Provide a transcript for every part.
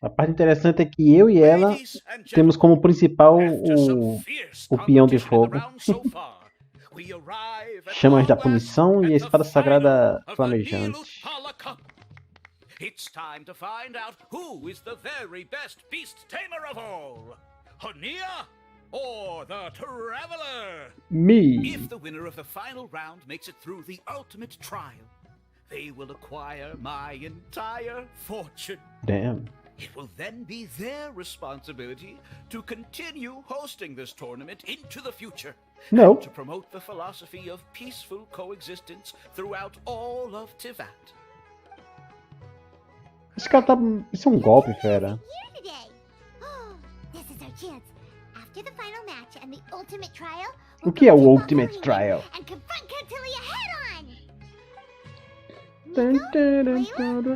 A parte interessante é que eu e ela temos como principal o peão de fogo, chamas da punição e a espada sagrada flamejante. It's time to find out who is the very best beast tamer of all. Hania or the Traveler? Me. If the winner of the final round makes it through the ultimate trial, they will acquire my entire fortune. Damn. It will then be their responsibility to continue hosting this tournament into the future. No. And to promote the philosophy of peaceful coexistence throughout all of Tivat. Esse cara tá... Isso é um golpe, fera. O que é o Ultimate Trial?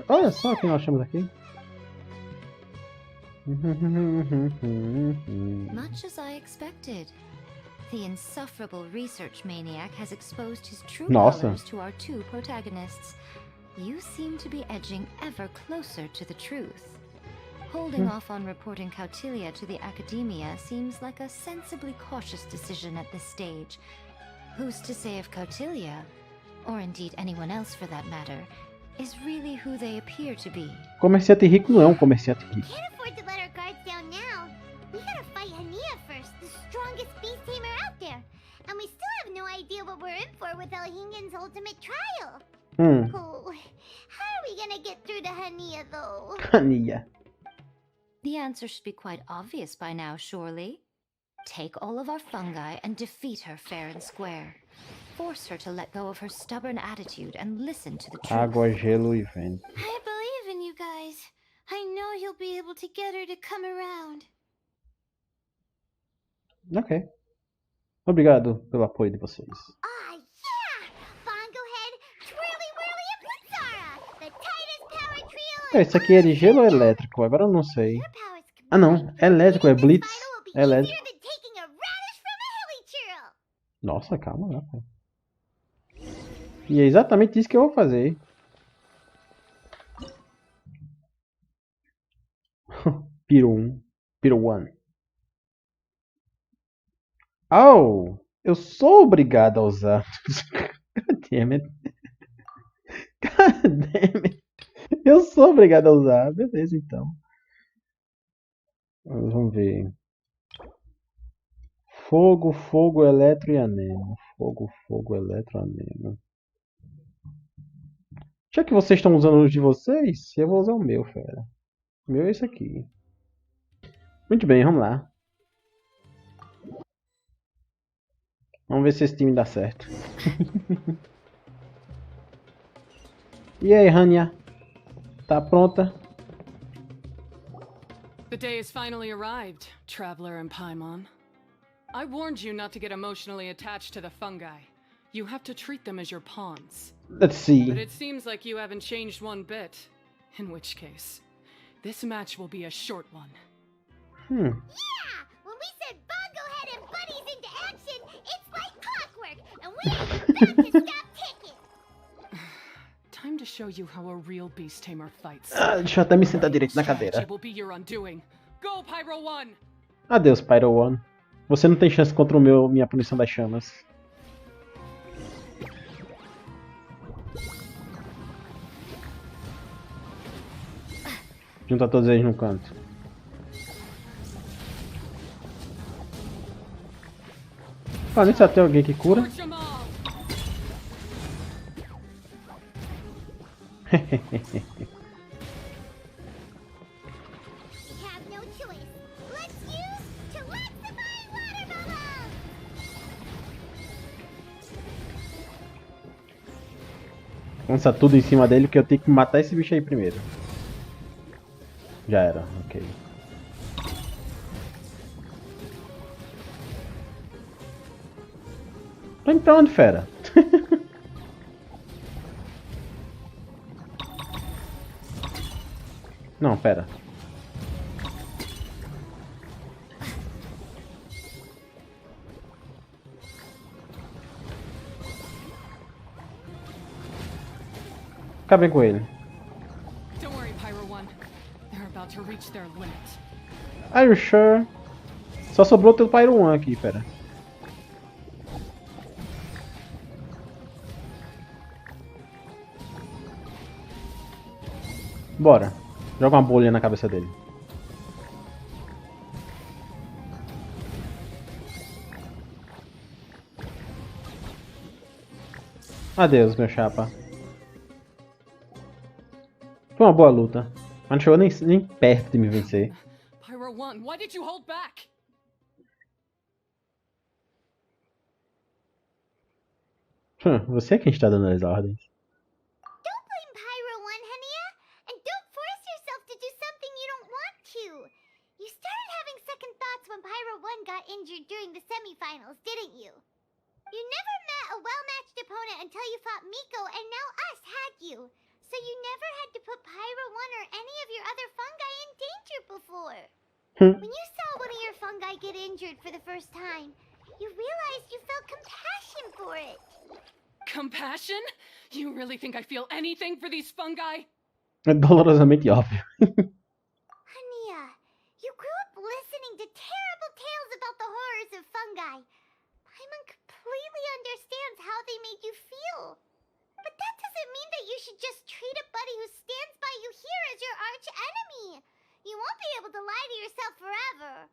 Olha só o que nós achamos aqui. Much as I expected. The insufferable research maniac has exposed his true colors to our two protagonists. You seem to be edging ever closer to the truth. Holding off on reporting Cautilia to the Academia seems like a sensibly cautious decision at this stage. Who's to say if Cautilia, or indeed anyone else for that matter, is really who they appear to be? Comerciante rico não é um comerciante rico. Can't afford to let our guards down now. We gotta fight Hania first, the strongest beast tamer out there. And we still have no idea what we're in for without Hingen's ultimate trial. Oh, how are we gonna get through to Hania, though? Hania. The answer should be quite obvious by now, surely. Take all of our fungi and defeat her fair and square. Force her to let go of her stubborn attitude and listen to the truth. Água, gelo e vento. I believe in you guys. I know you'll be able to get her to come around. Ok. Obrigado pelo apoio de vocês. Isso aqui é de gelo ou elétrico? Agora eu não sei. Ah não, é elétrico, é Blitz. É elétrico. Nossa, calma lá, cara. E é exatamente isso que eu vou fazer. Piro 1. Piro 1. Oh! Eu sou obrigado a usar. God damn it. God damn it. Eu sou obrigado a usar. Beleza, então. Vamos ver. Fogo, fogo, eletro e anemo. Fogo, fogo, eletro, anemo. Já que vocês estão usando os de vocês, eu vou usar o meu, fera. O meu é esse aqui. Muito bem, vamos lá. Vamos ver se esse time dá certo. E aí, Hania? Tá pronta? The day has finally arrived, Traveler and Paimon. I warned you not to get emotionally attached to the fungi. You have to treat them as your pawns. Let's see. But it seems like you haven't changed one bit. In which case, this match will be a short one. Yeah! When we said Bongo Head and Buddies into action, it's like clockwork, and we ain't got to stop ticking! Time to show you how a real beast tamer fights. Deixa eu até me sentar direito na cadeira. Will be your undoing. Go, Pyro One! Adeus, Pyro One. Você não tem chance contra o minha punição das chamas. Junta todos eles num canto. Ah, nem sabe tem alguém que cura. Lança tudo em cima dele que eu tenho que matar esse bicho aí primeiro. Já era, ok. Tô indo pra onde, fera? Não, pera. Acabei com ele. Don't worry, Pyro One. They're about to reach their limit. Are you sure? Só sobrou o teu Pyro 1 aqui, pera. Bora. Joga uma bolha na cabeça dele. Adeus, meu chapa. Foi uma boa luta. Mas não chegou nem perto de me vencer. Pyro 1, why did you hold back? Você é quem está dando as ordens. Don't blame Pyro 1, Hania. And don't force yourself to do something you don't want to. You started having second thoughts when Pyro 1 got injured during the semifinals, didn't you? You never met a well-matched opponent until you fought Miko, and now us had you. So you never had to put Pyro 1 or any of your other fungi in danger before. When you saw one of your fungi get injured for the first time, you realized you felt compassion for it. Compassion? You really think I feel anything for these fungi? É dolorosamente óbvio. Hania, you grew up listening to terrible tales about the horrors of fungi. Paimon completely understands how they made you feel. But that doesn't mean that you should just treat a buddy who stands by you here as your arch enemy. You won't be able to lie to yourself forever.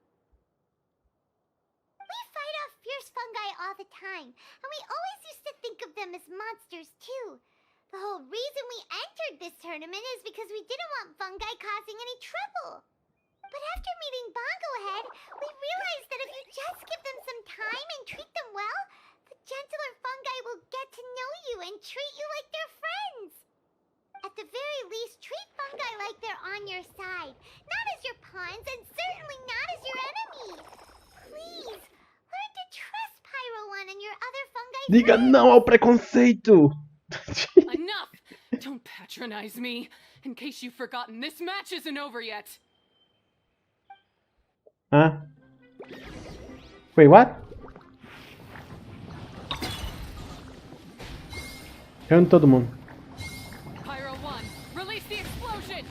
We fight off fierce fungi all the time, and we always used to think of them as monsters too. The whole reason we entered this tournament is because we didn't want fungi causing any trouble. But after meeting Bongo Head, we realized that if you just give them some time and treat them well, the gentler fungi will get to know you and treat you like their friends. At the very least, treat fungi like they're on your side, not as your pawns and certainly not as your enemy. Please, learn to trust Pyro 1 and your other fungi Diga friends. não ao preconceito! Enough! Don't patronize me. In case you've forgotten, this match isn't over yet. Hã? Wait, what? Reúne todo mundo. Pyro 1, release the explosion!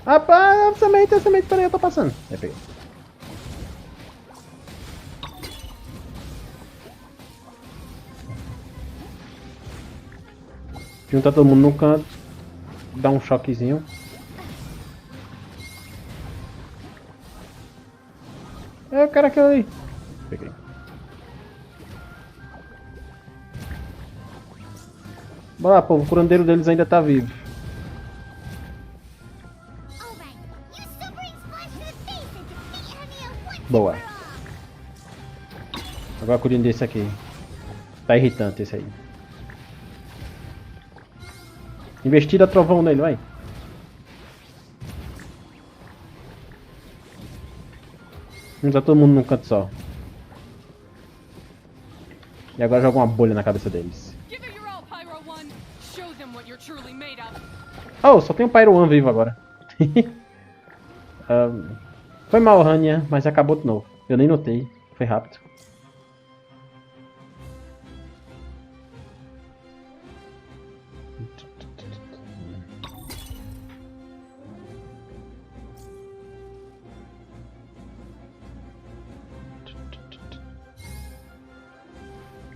Rapaz, a semente, peraí, eu tô passando. É, peguei. Juntar todo mundo no canto. Dá um choquezinho. Eu quero aquilo ali. Peguei. Bora lá, povo. O curandeiro deles ainda tá vivo. Alright, use Super Splash to the face and defeat Hania once and Boa. for all. Agora cuidando desse aqui. Tá irritante esse aí. Investida trovão nele, vai. Vamos dar todo mundo num canto só. E agora joga uma bolha na cabeça deles. Give it your all, Pyro 1. Show them what you're truly made of. Oh, só tem um Pyro 1 vivo agora. Foi mal, Hania, mas acabou de novo. Eu nem notei. Foi rápido.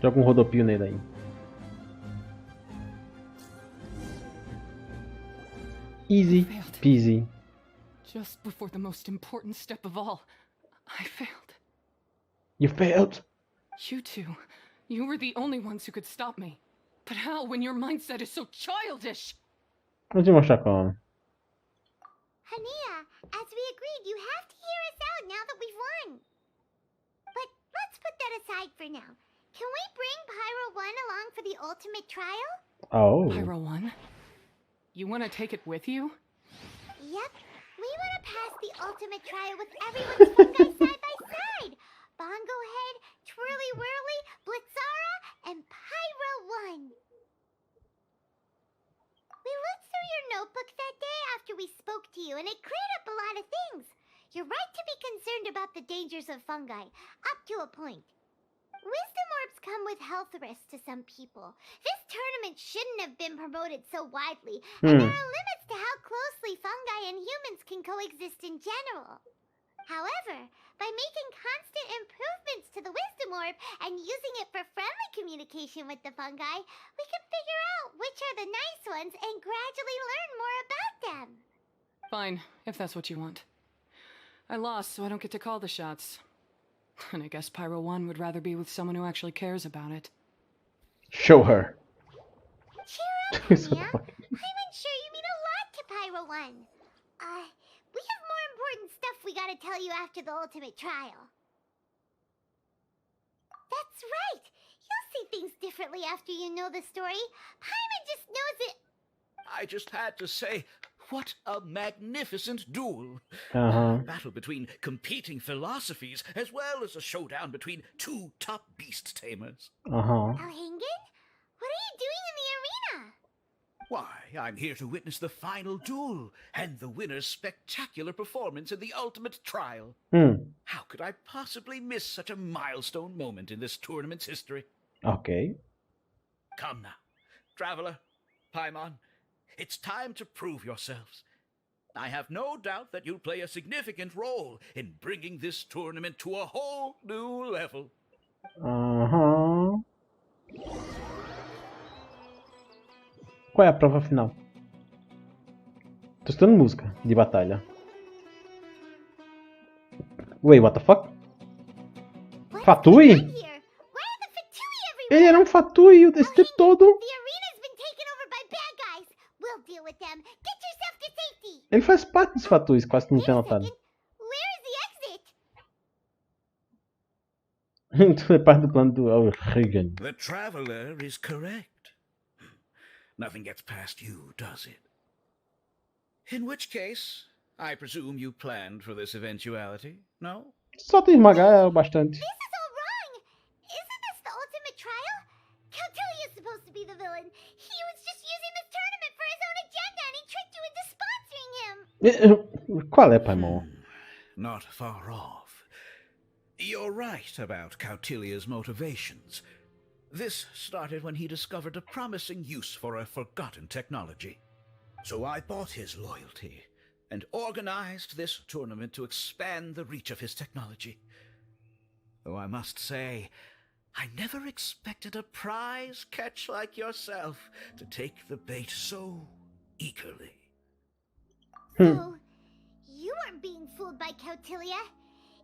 Joga um rodopio nele aí. Easy peasy. Just before the most important step of all, I failed. You failed? You two, you were the only ones who could stop me. But how when your mindset is so childish? Vou te mostrar como. Hania, as we agreed, you have to hear us out now that we've won. But let's put that aside for now. Can we bring Pyro 1 along for the ultimate trial? Oh. Pyro 1? You want to take it with you? Yep. We want to pass the ultimate trial with everyone's fungi side by side. Bongo Head, Twirly Whirly, Blitzara, and Pyro 1. We looked through your notebook that day after we spoke to you, and it cleared up a lot of things. You're right to be concerned about the dangers of fungi, up to a point. Wisdom orbs come with health risks to some people. This tournament shouldn't shouldn't have been promoted so widely, and there are limits to how closely fungi and humans can coexist in general. However, by making constant improvements to the wisdom orb and using it for friendly communication with the fungi, we can figure out which are the nice ones and gradually learn more about them. Fine, if that's what you want. I lost, so I don't get to call the shots. And I guess Pyro 1 would rather be with someone who actually cares about it. Show her. Cheer up, Hania. I'm sure you mean a lot to Pyro 1. We have more important stuff we gotta tell you after the ultimate trial. That's right. You'll see things differently after you know the story. Paimon just knows it. I just had to say, what a magnificent duel. Uh-huh. A battle between competing philosophies, as well as a showdown between two top beast tamers. Uh-huh. Elhingen? What are you doing in the arena? Why, I'm here to witness the final duel and the winner's spectacular performance in the ultimate trial. How could I possibly miss such a milestone moment in this tournament's history? Okay. Come now, Traveler, Paimon, it's time to prove yourselves. I have no doubt that you'll play a significant role in bringing this tournament to a whole new level. Aham. Qual é a prova final? Tô estudando música de batalha. Wait, what the fuck? Fatui? Ele era um Fatui esse tempo todo. Ele faz parte dos Fatuis, quase que não tinha notado. Tudo é parte do plano do Elhingen. The Traveler is correct. Nothing gets past you, does it? In which case, I presume you planned for this eventuality, no? Só te esmagar bastante. This is all wrong! Isn't this the ultimate trial? Kautilya is supposed to be the villain. He was just using this tournament for his own agenda and he tricked you into sponsoring him! Qual é, Paimon? Not far off. You're right about Kautilya's motivations. This started when he discovered a promising use for a forgotten technology. So I bought his loyalty and organized this tournament to expand the reach of his technology. Though I must say, I never expected a prize catch like yourself to take the bait so eagerly. So, you weren't being fooled by Kautilya.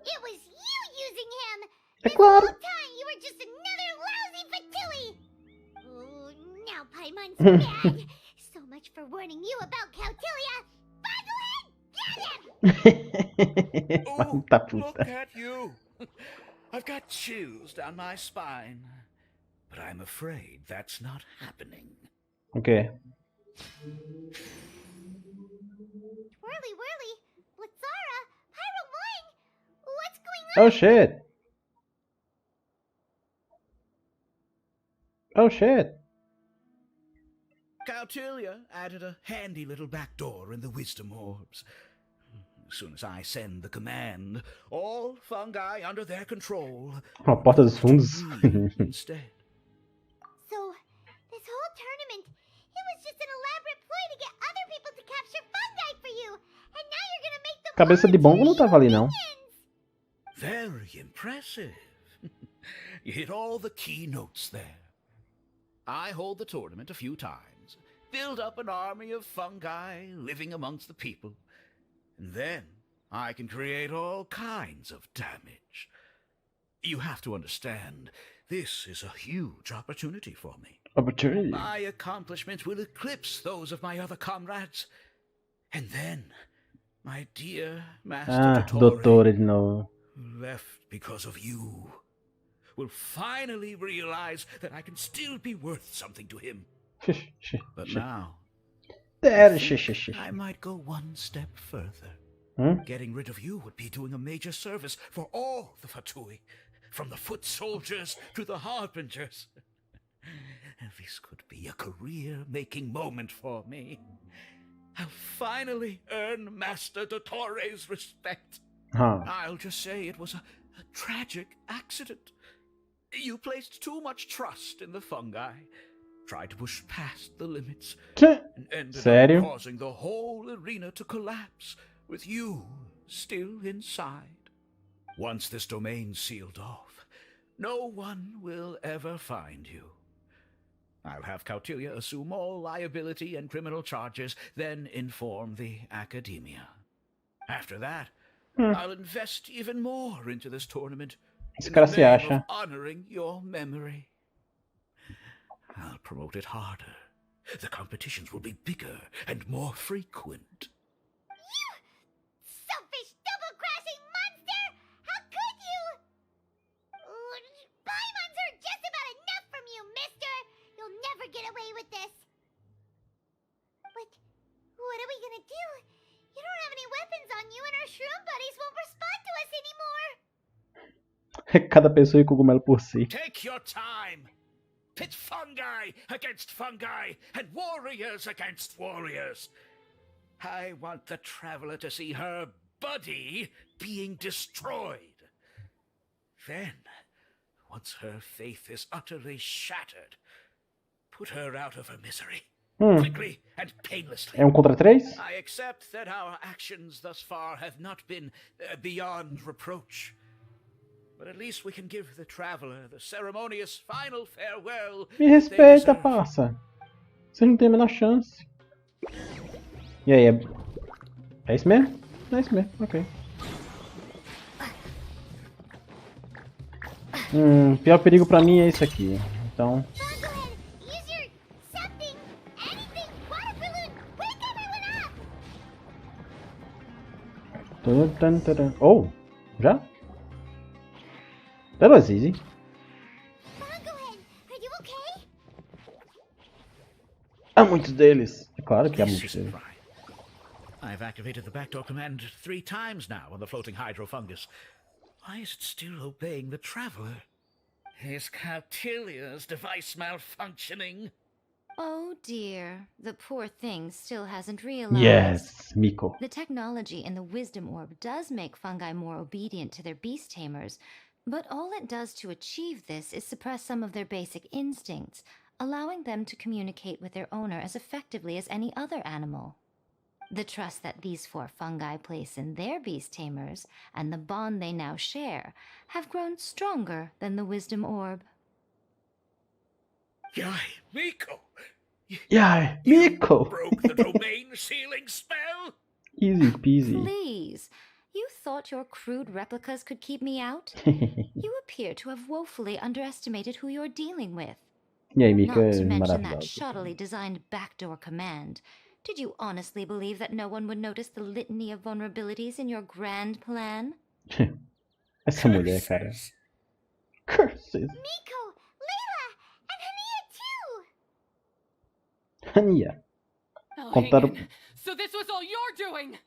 It was you using him! This whole time you were just another lousy Fatui! Oh, now Paimon's mad! So much for warning you about Kautilya! Get him! Oh, look at you! I've got chills down my spine. But I'm afraid that's not happening. Okay. Whirly, whirly! Blitzara! Pyro 1! What's going on? Oh shit! Oh shit! Kautilya added a handy little back door in the wisdom orbs. As soon as I send the command, all fungi under their control A porta dos fundos. instead. So, this whole tournament, it was just an elaborate ploy to get other people to capture fungi for you, and now you're gonna make them Cabeça de bongo não tava ali não. Very impressive. You hit all the key notes there. I hold the tournament a few times, build up an army of fungi living amongst the people, and then I can create all kinds of damage. You have to understand, this is a huge opportunity for me. Opportunity. My accomplishments will eclipse those of my other comrades. And then, my dear Master Dottore de novo. who left because of you, will finally realize that I can still be worth something to him. But now, I might go one step further. Getting rid of you would be doing a major service for all the Fatui, from the foot soldiers to the harbingers. This could be a career-making moment for me. I'll finally earn Master Dottore's respect. I'll just say it was a tragic accident. You placed too much trust in the fungi. tried to push past the limits, and ended up causing the whole arena to collapse, with you still inside. Once this domain's sealed off, no one will ever find you. I'll have Cautelia assume all liability and criminal charges, then inform the Academia. After that, I'll invest even more into this tournament in the name of honoring your memory. I'll promote it harder. The competitions will be bigger and more frequent. You selfish, double-crashing monster! How could you? Paimons are just about enough from you, mister! You'll never get away with this. But what are we gonna do? You don't have any weapons on you and our shroom buddies won't respond to us anymore. Cada pessoa e cogumelo por si. Take your time. Pit fungi against fungi and warriors against warriors. I want the traveler to see her buddy being destroyed. Then, once her faith is utterly shattered, put her out of her misery. Quickly and painlessly. É contra 3? I accept that our actions thus far have not been beyond reproach. But at least we can give the traveler the ceremonious final farewell. Me respeita, parça. Você não tem a menor chance. E aí, é isso mesmo? É isso mesmo, ok. Pior perigo pra mim é isso aqui. Então... Oh, já? That was easy. Há muitos deles. É claro que há muitos deles. I've activated the backdoor command 3 times now on the floating hydrofungus. Why is it still obeying the traveler? Is Cautelia's device malfunctioning? Oh dear, the poor thing still hasn't realized. Yes, Miko. The technology in the wisdom orb does make fungi more obedient to their beast tamers, but all it does to achieve this is suppress some of their basic instincts, allowing them to communicate with their owner as effectively as any other animal. The trust that these 4 fungi place in their beast tamers, and the bond they now share, have grown stronger than the wisdom orb. Yai, Miko! Yai, Miko! You broke the domain sealing spell? Easy peasy. Please. You thought your crude replicas could keep me out? You appear to have woefully underestimated who you're dealing with. E aí, Mika, Not to mention that maravilhoso. shoddily designed backdoor command. Did you honestly believe that no one would notice the litany of vulnerabilities in your grand plan? Essa mulher, cara. Curses. Miko, Layla, and Hania too. Hania. Contaram... So this was all you're doing!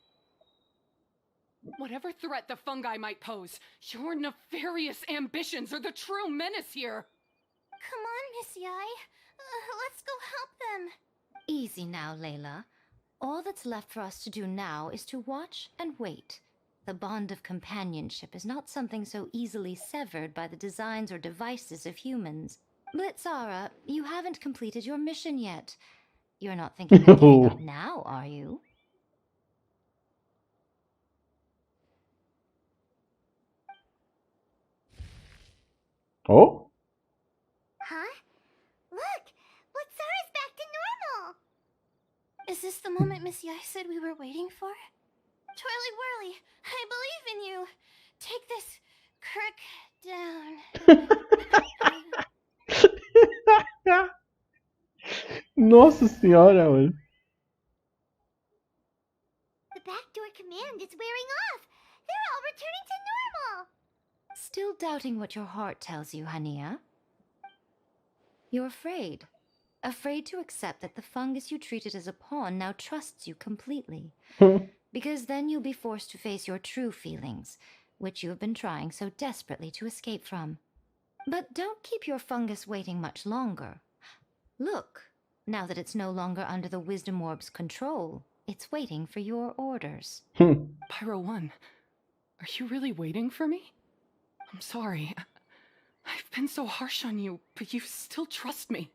Whatever threat the fungi might pose, your nefarious ambitions are the true menace here! Come on, Miss Yai. Let's go help them. Easy now, Layla. All that's left for us to do now is to watch and wait. The bond of companionship is not something so easily severed by the designs or devices of humans. Blitzara, you haven't completed your mission yet. You're not thinking of giving up now, are you? Oh? Huh? Look! Blitzara's back to normal! Is this the moment Miss Yai said we were waiting for? Twirly Whirly, I believe in you! Take this crook down. Nossa senhora, mano. The backdoor command is wearing off! They're all returning to normal! Still doubting what your heart tells you, Hania? You're afraid. Afraid to accept that the fungus you treated as a pawn now trusts you completely. Because then you'll be forced to face your true feelings, which you have been trying so desperately to escape from. But don't keep your fungus waiting much longer. Look, now that it's no longer under the Wisdom Orb's control, it's waiting for your orders. Pyro 1, are you really waiting for me? I'm sorry. I've been so harsh on you, but you still trust me.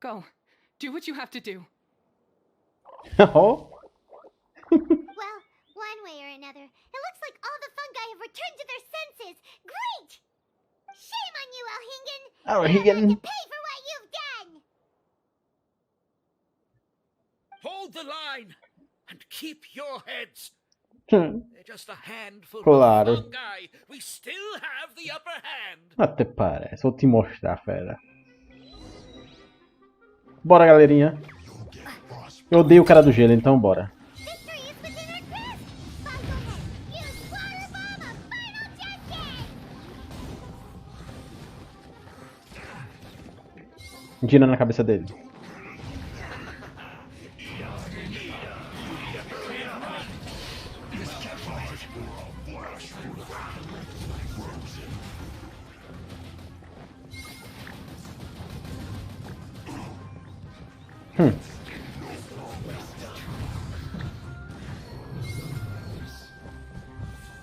Go. Do what you have to do. Oh. Well, one way or another, it looks like all the fungi have returned to their senses. Great! Shame on you, Elhingen! You're going to pay for what you've done! Hold the line and keep your heads. They're just a handful Claro. of fungi. We still have the upper hand. Até parece. Vou te mostrar, fera. Bora, galerinha. Eu odeio o cara do gelo, então bora. Dina na cabeça dele.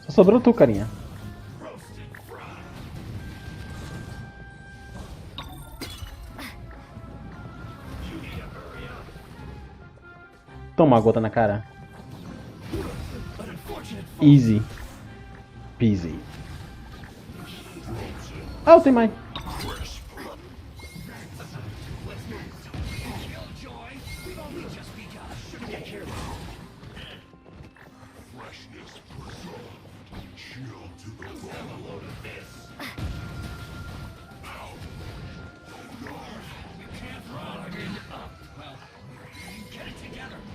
Só sobrou tu, carinha. Toma uma gota na cara. Easy. Peasy. Ah, tem mais.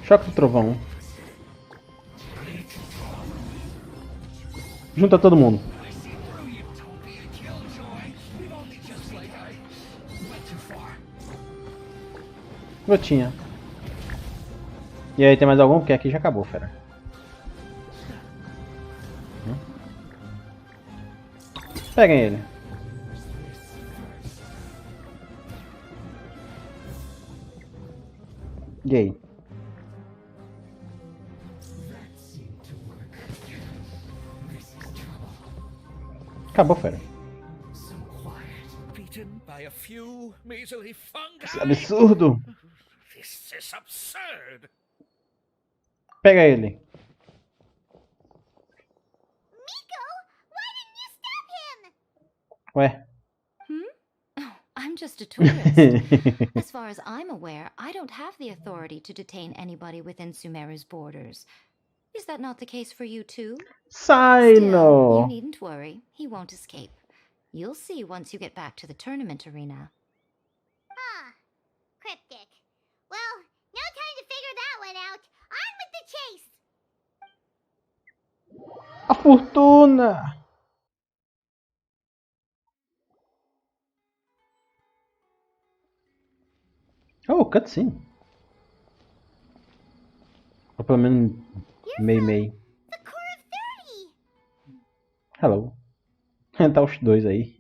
Choque do trovão. Junta todo mundo. Gotinha. E aí, tem mais algum? Porque aqui já acabou, fera. Peguem ele. E aí? Acabou, fera. Isso é absurdo. Pega ele. Ué. I'm just a tourist. As far as I'm aware, I don't have the authority to detain anybody within Sumeru's borders. Is that not the case for you too? Sai, Still, no. you needn't worry. He won't escape. You'll see once you get back to the tournament arena. Ah, cryptic. Well, no time to figure that one out. On with the chase! A fortuna! Oh, cutscene. Ou pelo menos meio. The core of 30! Hello. Tá os dois aí.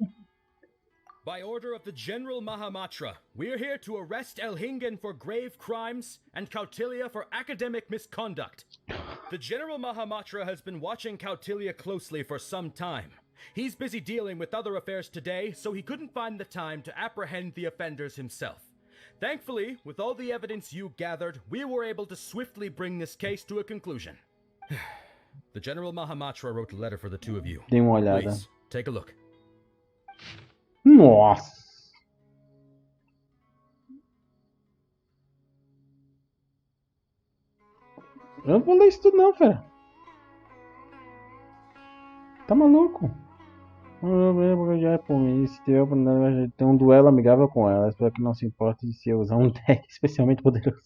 By order of the General Mahamatra, we're here to arrest Elhingen for grave crimes and Kautilya for academic misconduct. The General Mahamatra has been watching Kautilya closely for some time. He's busy dealing with other affairs today, so he couldn't find the time to apprehend the offenders himself. Thankfully, with all the evidence you gathered, we were able to swiftly bring this case to a conclusion. The General Mahamatra wrote a letter for the two of you. Dê uma olhada. Please, take a look. Nossa! Eu não vou ler isso tudo não, fera. Tá maluco? Já é por mim. Se tiver oportunidade, ter um duelo amigável com ela. Espero que não se importe se eu usar um deck especialmente poderoso.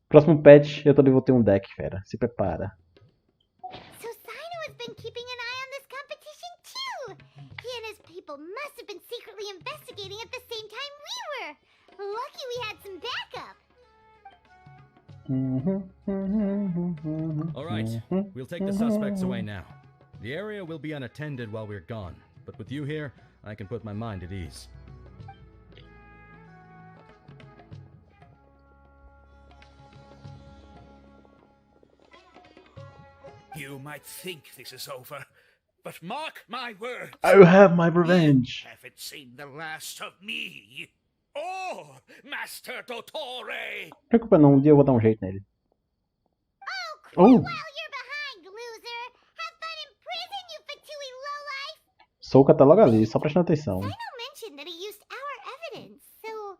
Próximo patch, eu também vou ter um deck, fera. Se prepara. So Sino has been keeping an eye on this competition too! He and his people must have been secretly investigating at the same time we were! Lucky we had some backup! Alright, we'll take the suspects away now. The area will be unattended while we're gone, but with you here, I can put my mind at ease. You might think this is over, but mark my words. I will have my revenge. You haven't seen the last of me. Oh, Master Dottore! Não preocupa não, um dia eu vou dar um jeito nele. Oh, while you're behind, loser. Have fun in prison, you fatui lowlife. Soca tá logo ali, só prestando atenção. Sino mentioned that he used our evidence, so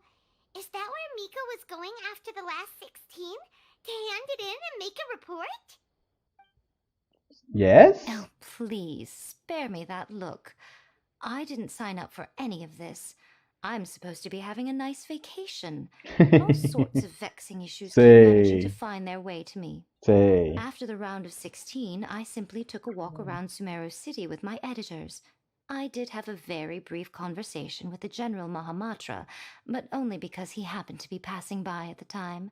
is that where Miko was going after the last 16? To hand it in and make a report? Yes? Oh, please, spare me that look. I didn't sign up for any of this. I'm supposed to be having a nice vacation. All sorts of vexing issues keep managing to find their way to me. After the round of 16, I simply took a walk around Sumeru City with my editors. I did have a very brief conversation with the General Mahamatra, but only because he happened to be passing by at the time.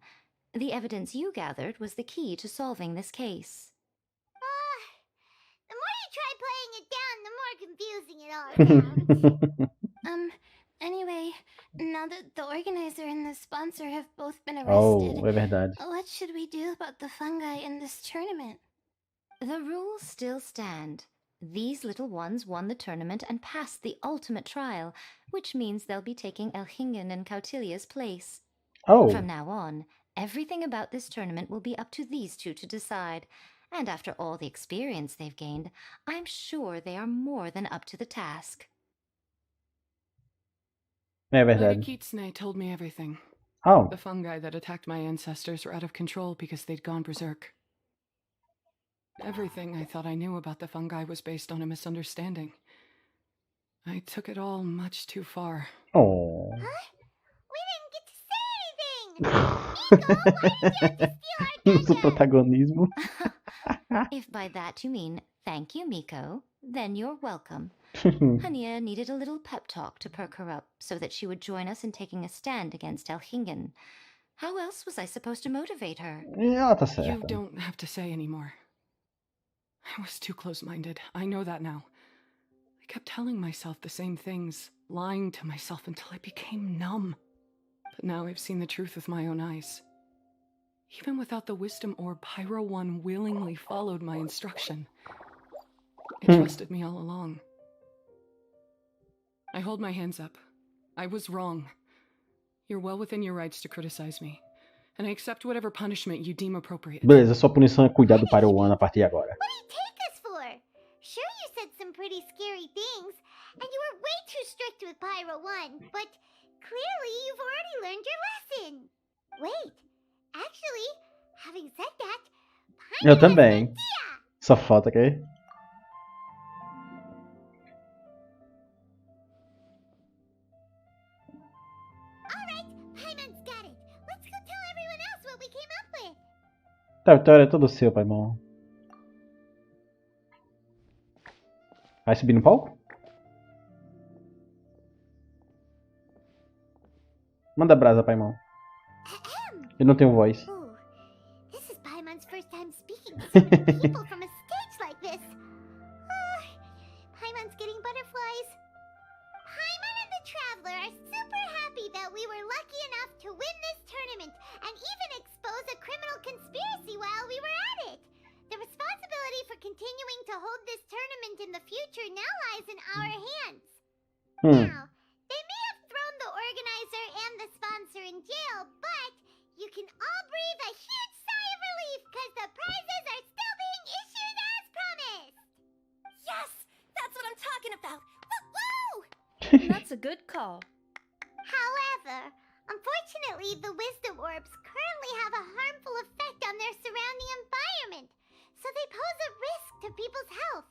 The evidence you gathered was the key to solving this case. The more you try playing it down, the more confusing it all sounds. Anyway, now that the organizer and the sponsor have both been arrested, é verdade. What should we do about the fungi in this tournament? The rules still stand. These little ones won the tournament and passed the ultimate trial, which means they'll be taking Elhingen and Cautilia's place. From now on, everything about this tournament will be up to these two to decide. And after all the experience they've gained, I'm sure they are more than up to the task. É verdade. Kitsune told me everything. Oh. The fungi that attacked my ancestors were out of control because they'd gone berserk. Everything I thought I knew about the fungi was based on a misunderstanding. I took it all much too far. Oh. Huh? We didn't get to say anything! Miko, why did you have to steal our Nosso protagonismo. If by that you mean thank you, Miko, then you're welcome. Hania needed a little pep talk to perk her up so that she would join us in taking a stand against Elhingen. How else was I supposed to motivate her? Ela tá certa. You don't have to say anymore. I was too close-minded. I know that now. I kept telling myself the same things, lying to myself until I became numb. But now I've seen the truth with my own eyes. Even without the wisdom orb, Pyro 1 willingly followed my instruction. It trusted me all along. I hold my hands up. I was wrong. You're well within your rights to criticize me, and I accept whatever punishment you deem appropriate. Beleza, sua punição é cuidar do Pyro 1 a partir de agora. What do you take us for? Sure, you said some pretty scary things, and you were way too strict with Pyro 1, but clearly you've already learned your lesson. Wait, actually, having said that, Eu também. Só falta que... Tá, a vitória é todo seu, Paimon. Vai subir no palco? Manda brasa, Paimon. Eu não tenho voz. This is Paimon's first time speaking to so many people from a stage like this. Paimon's getting butterflies. Paimon and the Traveler are super happy that we were lucky enough to win this tournament and even expose a criminal conspiracy while we were at it. The responsibility for continuing to hold this tournament in the future now lies in our hands. Now, they may have thrown the organizer and the sponsor in jail, but you can all breathe a huge sigh of relief because the prizes are still being issued as promised. Yes, that's what I'm talking about. Woo! That's a good call. However, unfortunately, the wisdom orbs currently have a harmful effect on their surrounding environment, so they pose a risk to people's health.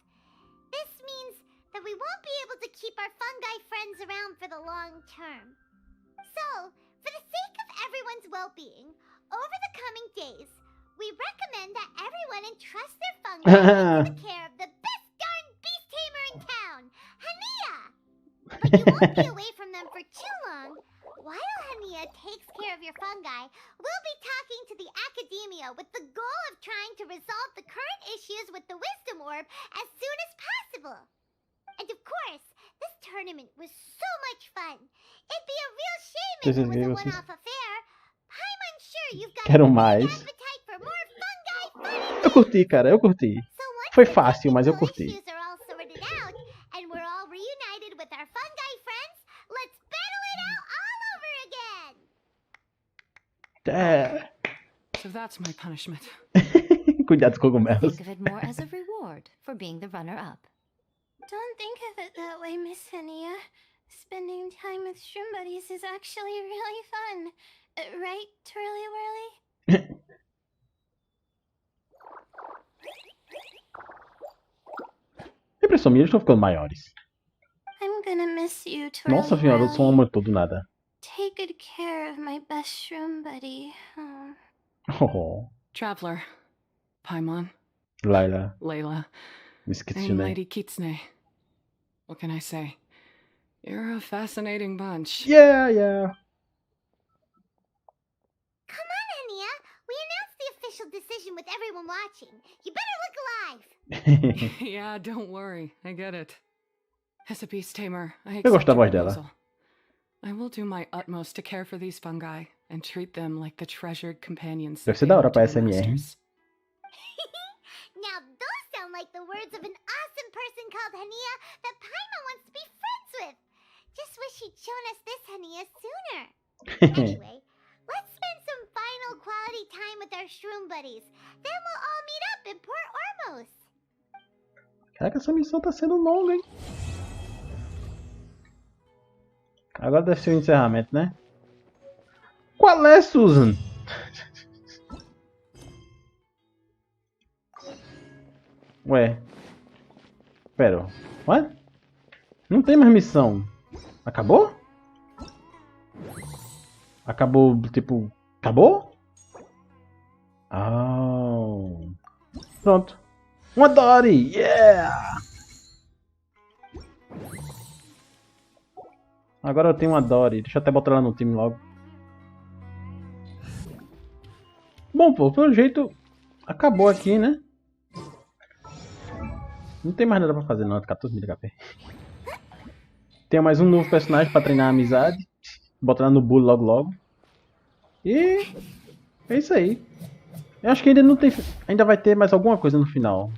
This means that we won't be able to keep our fungi friends around for the long term. So, for the sake of everyone's well-being, over the coming days, we recommend that everyone entrust their fungi into the care of the best darn beast tamer in town, Hania! But you won't be away from them for too long. While Hania takes care of your fungi, we'll be talking to the academia with the goal of trying to resolve the current issues with the wisdom orb as soon as possible. And of course, this tournament was so much fun. It'd be a real shame if it was a one-off affair. Paimon's sure you've got Quero a mais. big appetite for more fungi fun. Eu curti, cara, eu curti. So once Foi the fácil, mas eu technical curti. issues are all sorted out, and we're all reunited with our fungi friends, let's battle it out all over So that's my punishment. Cuidado com cogumelos. Think of it more as a reward for being the runner-up. Don't think of it that way, Miss Hania. Spending time with shroom buddies is actually really fun. Right, Twirly Whirly? Impressão minha, eles estão ficando maiores. I'm gonna miss you, Twirly Nossa senhora, eu sou um Whirly. amor todo nada. Take good care of my best shroom buddy. Oh. Traveler. Paimon. Layla. Layla. Me esqueci, And né? Lady Kitsune. What can I say? You're a fascinating bunch. Yeah, yeah. Come on, Hania. We announced the official decision with everyone watching. You better look alive. Yeah, don't worry. I get it. As a beast tamer, I Eu gosto accept da your voz dela. proposal. I will do my utmost to care for these fungi and treat them like the treasured companions Deve that ser they da hora are to pra their SMR. masters. Now those sound like the words of an awesome person called Hania that Paimon wants to be friends with. Just wish he'd shown us this Hania sooner. Anyway, let's spend some final quality time with our shroom buddies. Then we'll all meet up in Port Ormos. Caraca, essa missão tá sendo longa, hein? Agora deve ser o encerramento, né? Qual é, Susan? Ué. Pera. What? Não tem mais missão. Acabou? Acabou, tipo... Acabou? Oh. Pronto. Uma Dory! Yeah! Agora eu tenho uma Dory. Deixa eu até botar ela no time logo. Bom, pô, pelo jeito... Acabou aqui, né? Não tem mais nada pra fazer não, 14 mil HP. Tem mais um novo personagem pra treinar a amizade. Botar ela no bully logo logo. E... é isso aí. Eu acho que ainda não tem... Ainda vai ter mais alguma coisa no final.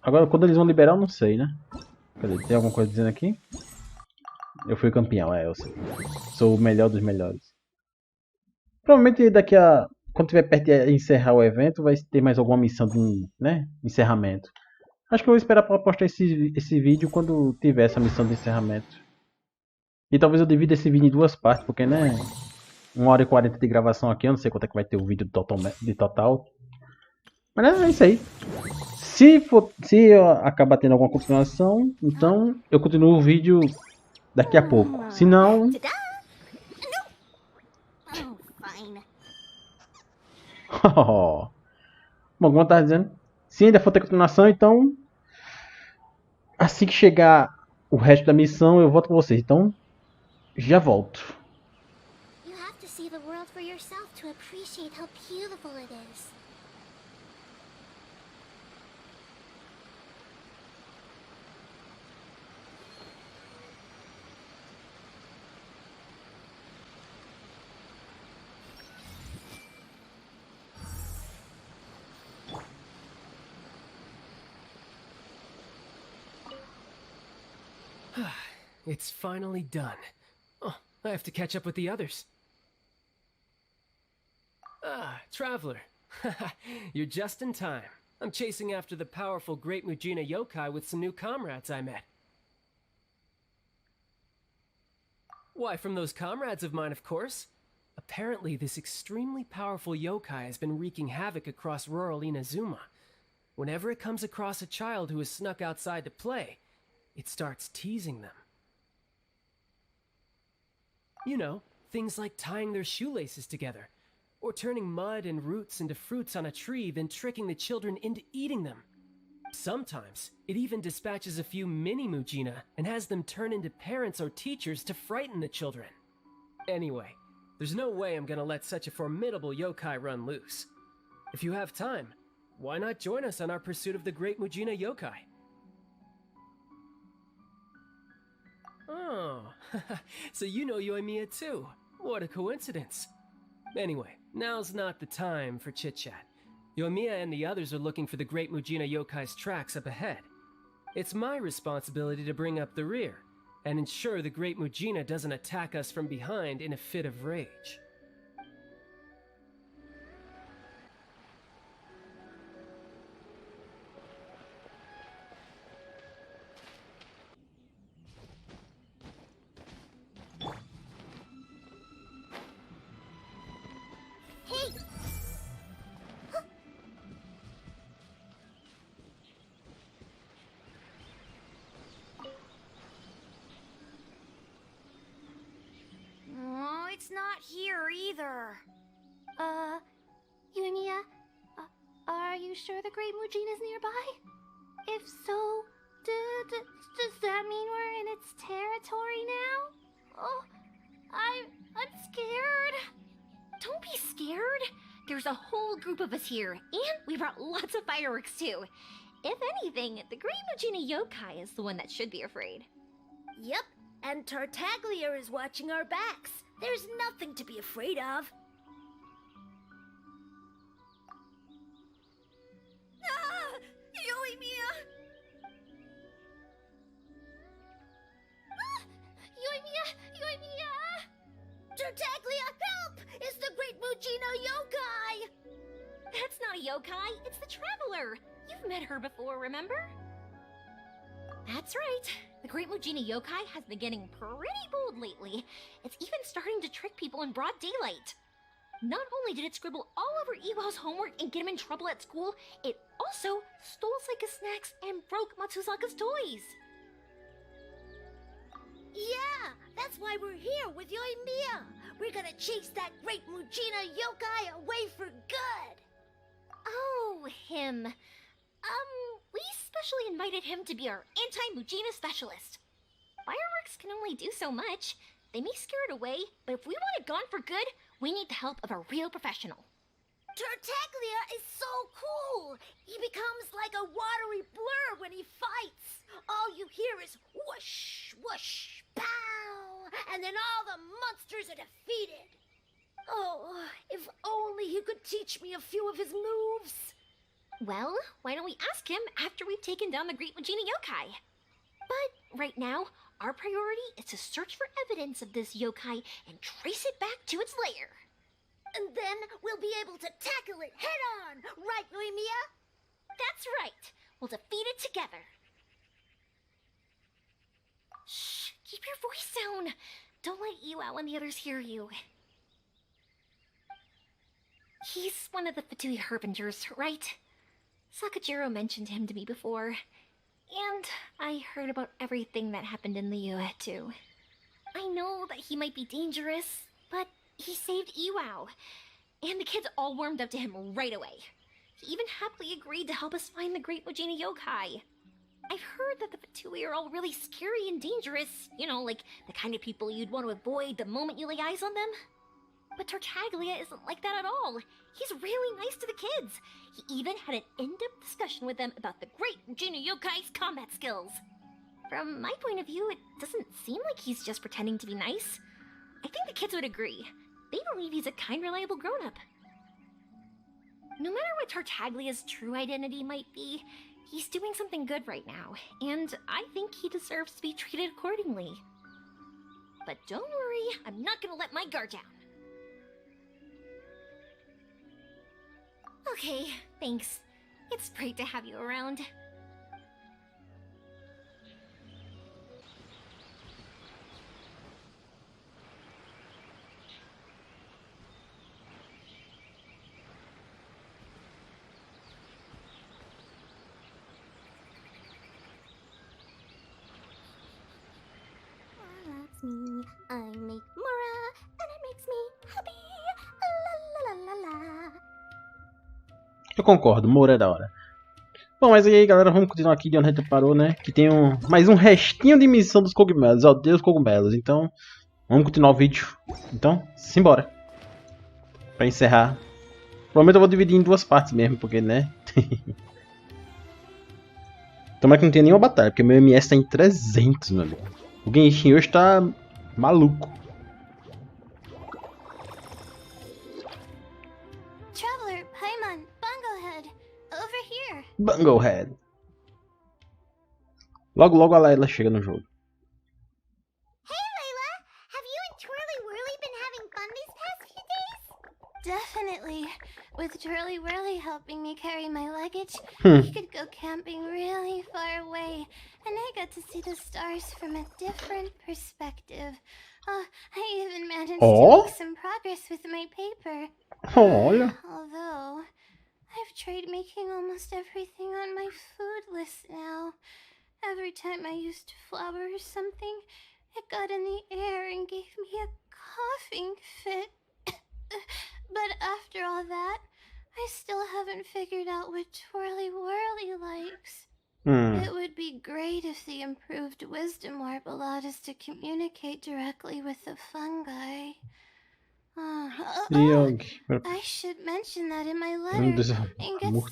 Agora quando eles vão liberar eu não sei, né? Cadê? Tem alguma coisa dizendo aqui? Eu fui campeão, eu sei. Sou o melhor dos melhores. Provavelmente daqui a... Quando tiver perto de encerrar o evento, vai ter mais alguma missão de, né? Encerramento. Acho que eu vou esperar para postar esse vídeo quando tiver essa missão de encerramento. E talvez eu divida esse vídeo em duas partes, porque, né? 1h40 de gravação aqui, eu não sei quanto é que vai ter o vídeo de total. Mas é isso aí. Se eu acabar tendo alguma continuação, então eu continuo o vídeo daqui a pouco. Se não... Bom, como eu estava dizendo, se ainda for ter continuação, então assim que chegar o resto da missão eu volto com vocês. Então já volto. You have to see the world for yourself to appreciate how beautiful it is. It's finally done. Oh, I have to catch up with the others. Ah, Traveler. You're just in time. I'm chasing after the powerful Great Mujina yokai with some new comrades I met. Why, from those comrades of mine, of course. Apparently, this extremely powerful yokai has been wreaking havoc across rural Inazuma. Whenever it comes across a child who has snuck outside to play, it starts teasing them. You know, things like tying their shoelaces together, or turning mud and roots into fruits on a tree, then tricking the children into eating them. Sometimes, it even dispatches a few mini Mujina and has them turn into parents or teachers to frighten the children. Anyway, there's no way I'm gonna let such a formidable yokai run loose. If you have time, why not join us on our pursuit of the Great Mujina yokai? Oh, so you know Yoimiya too. What a coincidence. Anyway, now's not the time for chit-chat. Yoimiya and the others are looking for the Great Mujina yokai's tracks up ahead. It's my responsibility to bring up the rear, and ensure the Great Mujina doesn't attack us from behind in a fit of rage. not here either. Yumiya, are you sure the Great Mujin is nearby? If so, does that mean we're in its territory now? Oh, I'm scared. Don't be scared. There's a whole group of us here, and we brought lots of fireworks too. If anything, the Great Mujina yokai is the one that should be afraid. Yep, and Tartaglia is watching our backs. There's nothing to be afraid of. Ah! Yoimiya! Ah! Yoimiya! Tartaglia, help! It's the Great Mujina yokai! That's not a yokai, it's the Traveler. You've met her before, remember? That's right. The Great Mujina yokai has been getting pretty bold lately. It's even starting to trick people in broad daylight. Not only did it scribble all over Iwao's homework and get him in trouble at school, it also stole Saika's snacks and broke Matsusaka's toys. Yeah, that's why we're here with Yoimiya. We're gonna chase that Great Mujina yokai away for good. Oh, him. We specially invited him to be our anti-Mujina specialist. Fireworks can only do so much. They may scare it away, but if we want it gone for good, we need the help of a real professional. Tartaglia is so cool! He becomes like a watery blur when he fights. All you hear is whoosh, whoosh, pow! And then all the monsters are defeated. Oh, if only he could teach me a few of his moves. Well, why don't we ask him after we've taken down the Great Mujina yokai? But right now, our priority is to search for evidence of this yokai and trace it back to its lair. And then we'll be able to tackle it head on, right, Yoimiya? That's right. We'll defeat it together. Shh, keep your voice down. Don't let Iwao and the others hear you. He's one of the Fatui Harbingers, right? Sakajiro mentioned him to me before. And I heard about everything that happened in the UA too. I know that he might be dangerous, but he saved Iwao. And the kids all warmed up to him right away. He even happily agreed to help us find the Great Mujina yokai. I've heard that the Fatui are all really scary and dangerous. You know, like the kind of people you'd want to avoid the moment you lay eyes on them. But Tartaglia isn't like that at all. He's really nice to the kids. He even had an in-depth discussion with them about the Great Mujina yokai's combat skills. From my point of view, it doesn't seem like he's just pretending to be nice. I think the kids would agree. They believe he's a kind, reliable grown-up. No matter what Tartaglia's true identity might be, he's doing something good right now, and I think he deserves to be treated accordingly. But don't worry, I'm not gonna let my guard down. Okay, thanks. It's great to have you around. Me, I make Mora, and it makes me happy. La la la la la. Eu concordo, Moura é da hora. Bom, mas aí galera, vamos continuar aqui de onde a gente parou, né? Que tem mais um restinho de missão dos cogumelos. Eu odeio os cogumelos, então vamos continuar o vídeo. Então, simbora. Pra encerrar. Provavelmente eu vou dividir em duas partes mesmo, porque, né? Tomara que não tenha nenhuma batalha, porque meu MS tá em 300, meu amigo. O Genshin hoje tá maluco. Traveler, Paimon, Bunglehead, over here. Bunglehead. Logo a Layla chega no jogo. Hey, Layla! Have you and Twirly Whirly been having fun these past few days? Definitely. With Twirly Whirly helping me carry my luggage, Hmm. we could go camping really far away, and I got to see the stars from a different perspective. Oh, I even managed to make some progress with my paper. Olha. Although, I've tried making almost everything on my food list now. Every time I used flour or something, it got in the air and gave me a coughing fit. But after all that, I still haven't figured out what Twirly Whirly likes. It would be great if the improved wisdom orb allowed us to communicate directly with the fungi. I should mention that in my letter and get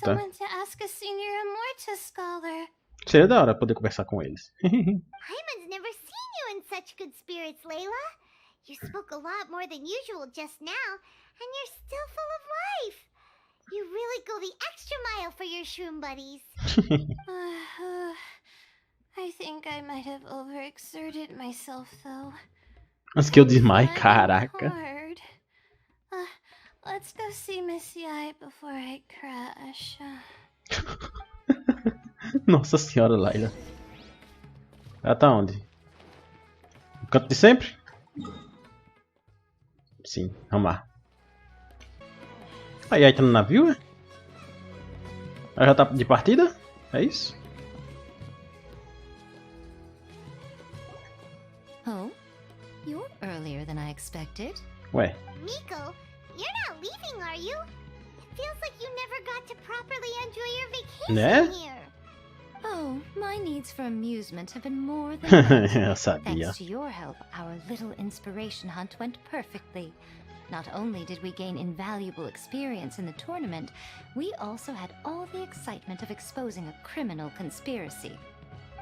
someone to ask a senior Amorta scholar. Seria da hora poder conversar com eles. Paimon's never seen you in such good spirits, Layla. You spoke a lot more than usual just now, and you're still full of life. You really go the extra mile for your shroom buddies. I think I might have overexerted myself, though. Antes que eu desmaie, caraca. Let's go see Missy Eye before I crash. Nossa senhora, Layla. Ela tá onde? No canto de sempre? Sim, vamos lá. Aí tá no navio, é? Ela já tá de partida? É isso? Oh, you're earlier than I expected. Ué. Miko, you're not leaving, are you? It feels like you never got to properly enjoy your vacation here. Oh, my needs for amusement have been more than Eu sabia. Thanks to your help, our little inspiration hunt went perfectly. Not only did we gain invaluable experience in the tournament, we also had all the excitement of exposing a criminal conspiracy.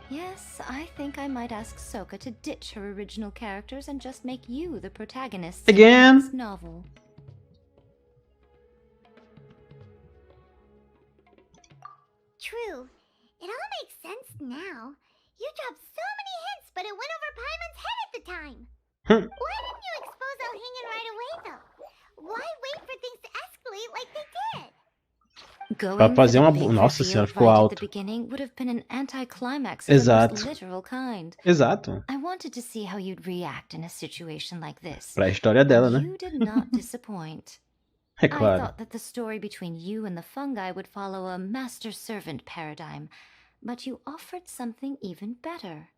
Yes, I think I might ask Sokka to ditch her original characters and just make you the protagonist of the next novel. True. It all makes sense now. You dropped so many hints, but it went over Paimon's head at the time. Why didn't you expose Elhingen right away, though? Why wait for things to escalate like they did? Pra fazer uma... Nossa senhora, ficou alto. Exato. Exato. I wanted to see how you'd react in a situation like this. Pra história dela, né? You did not disappoint. É claro. I thought that the story between you and the fungi would follow a master-servant paradigm, but you offered something even better.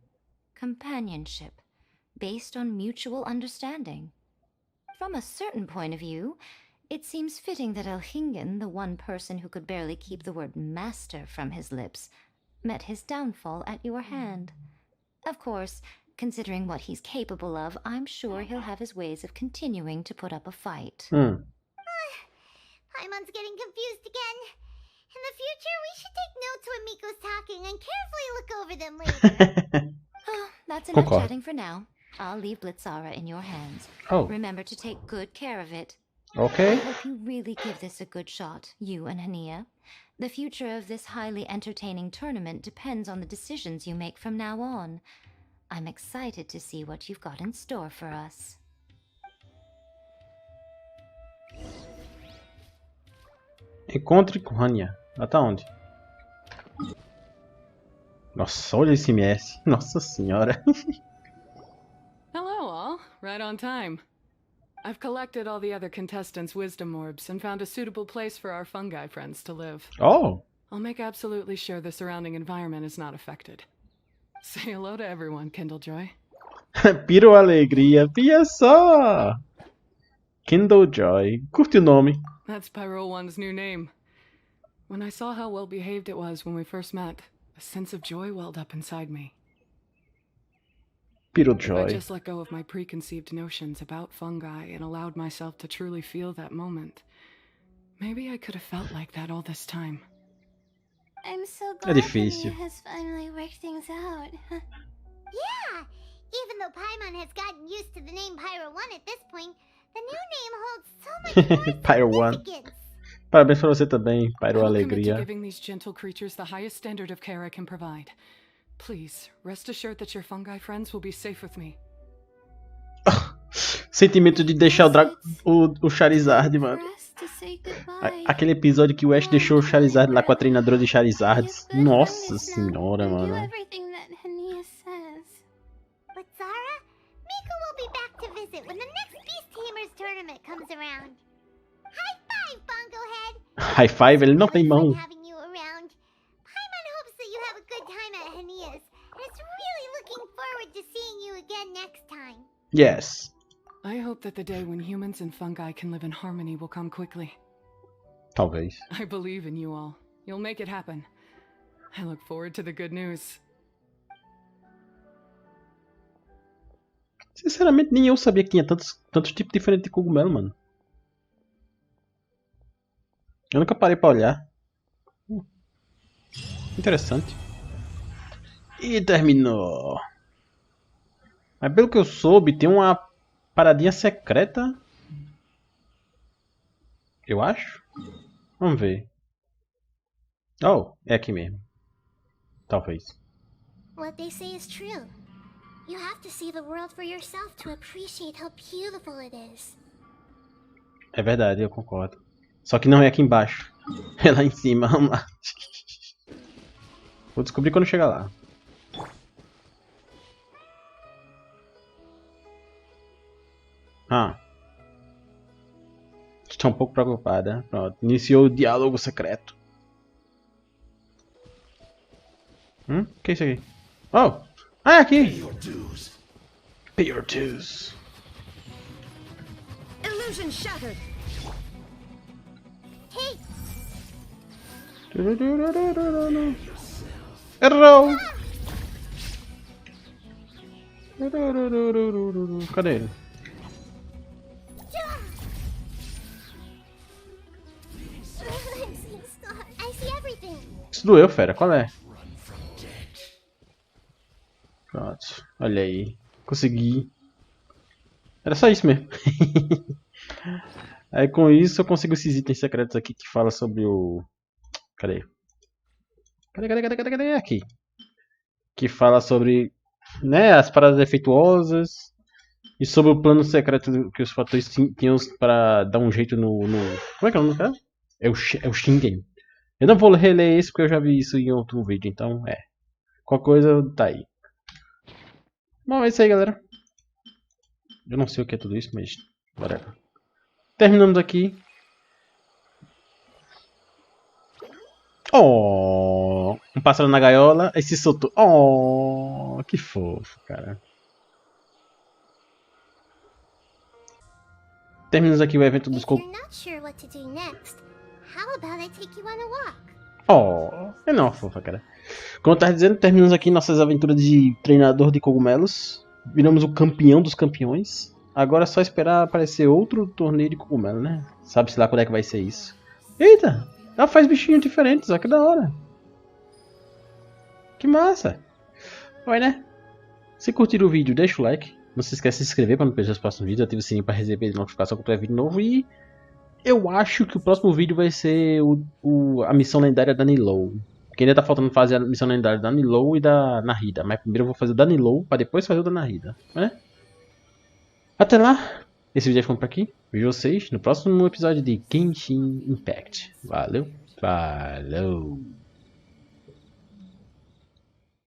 Companionship, based on mutual understanding. From a certain point of view, it seems fitting that Elhingen, the one person who could barely keep the word master from his lips, met his downfall at your hand. Of course, considering what he's capable of, I'm sure he'll have his ways of continuing to put up a fight. Paimon's getting confused again. In the future, we should take notes when Miko's talking and carefully look over them later. That's enough chatting for now. I'll leave Blitzara in your hands. Remember to take good care of it. Okay. I hope you really give this a good shot, you and Hania. The future of this highly entertaining tournament depends on the decisions you make from now on. I'm excited to see what you've got in store for us. Encontre com Hania. Ela tá onde? Nossa, olha esse MS. Nossa senhora. Hello all. Right on time. I've collected all the other contestants' wisdom orbs and found a suitable place for our fungi friends to live. Oh. I'll make absolutely sure the surrounding environment is not affected. Say hello to everyone, Kindlejoy. Piro Alegria. Pia só. Kindlejoy. Curte o nome. That's Pyro One's new name. When I saw how well behaved it was when we first met, a sense of joy welled up inside me. Piro If Joy. I just let go of my preconceived notions about fungi and allowed myself to truly feel that moment, maybe I could have felt like that all this time. I'm so É glad difícil. Hania has finally worked things out. Yeah! Even though Paimon has gotten used to the name Pyro One at this point, the new name holds so much more Pyro One. significance. Parabéns pra você também, Pyro I'll commit to Alegria. giving these gentle creatures the highest standard of care I can provide. Please, rest assured that your fungi friends will be safe with me. Sentimento de deixar o Charizard, mano. Aquele episódio que o Ash deixou o Charizard lá com a treinadora de Charizards. Nossa senhora, mano. But Zara, Miko will be back to visit when the next Beast Tamers tournament comes around. High five, Bongo Head! High five, ele não tem mão. Having you around. Paimon hopes that you have a good time at Hania's, and is really looking forward to seeing you again next time. Yes. I hope that the day when humans and fungi can live in harmony will come quickly. Talvez. I believe in you all. You'll make it happen. I look forward to the good news. Sinceramente, nem eu sabia que tinha tantos tipos diferentes de cogumelo, mano. Eu nunca parei pra olhar. Interessante. E terminou. Mas pelo que eu soube, tem uma paradinha secreta. Eu acho. Vamos ver. Oh, é aqui mesmo. Talvez. What they say is true. You have to see the world for yourself to appreciate how beautiful it is. É verdade, eu concordo. Só que não é aqui embaixo. É lá em cima, vamos lá. Vou descobrir quando chegar lá. Ah. Estou um pouco preocupada. Pronto, iniciou o diálogo secreto. O que é isso aqui? Oh! Ah, é aqui! Pay your dues. Illusion shattered. Hey! Errou! Cadê ele? I see everything. Isso doeu, fera. Qual é? Pronto. Olha aí. Consegui. Era só isso mesmo. Aí com isso eu consigo esses itens secretos aqui que fala sobre o... Cadê? Cadê? Aqui. Que fala sobre, né, as paradas defeituosas. E sobre o plano secreto que os fatores tinham para dar um jeito no... Como é que é o nome do cara? É o Shingen. Eu não vou reler isso porque eu já vi isso em outro vídeo, então qualquer coisa tá aí. Bom, é isso aí, galera. Eu não sei o que é tudo isso, mas whatever. Terminamos aqui. Oh, um pássaro na gaiola e se soltou. Oh, que fofo, cara. Terminamos aqui o evento dos Oh, é não, fofa, cara. Como eu tava dizendo, terminamos aqui nossas aventuras de treinador de cogumelos. Viramos o campeão dos campeões. Agora é só esperar aparecer outro torneio de cogumelo, né? Sabe-se lá quando é que vai ser isso. Eita! Ela faz bichinhos diferentes, ó, que da hora. Que massa. Oi, né? Se curtir o vídeo, deixa o like. Não se esqueça de se inscrever para não perder os próximos vídeos. Ative o sininho para receber notificação quando tiver vídeo novo. E eu acho que o próximo vídeo vai ser a missão lendária da Nilou. Porque ainda tá faltando fazer a missão lendária da Nilou e da Narida. Mas primeiro eu vou fazer o da Nilou para depois fazer o da Narida, né? Até lá. Esse vídeo ficando por aqui. Vejo vocês no próximo episódio de Genshin Impact. Valeu. Falou.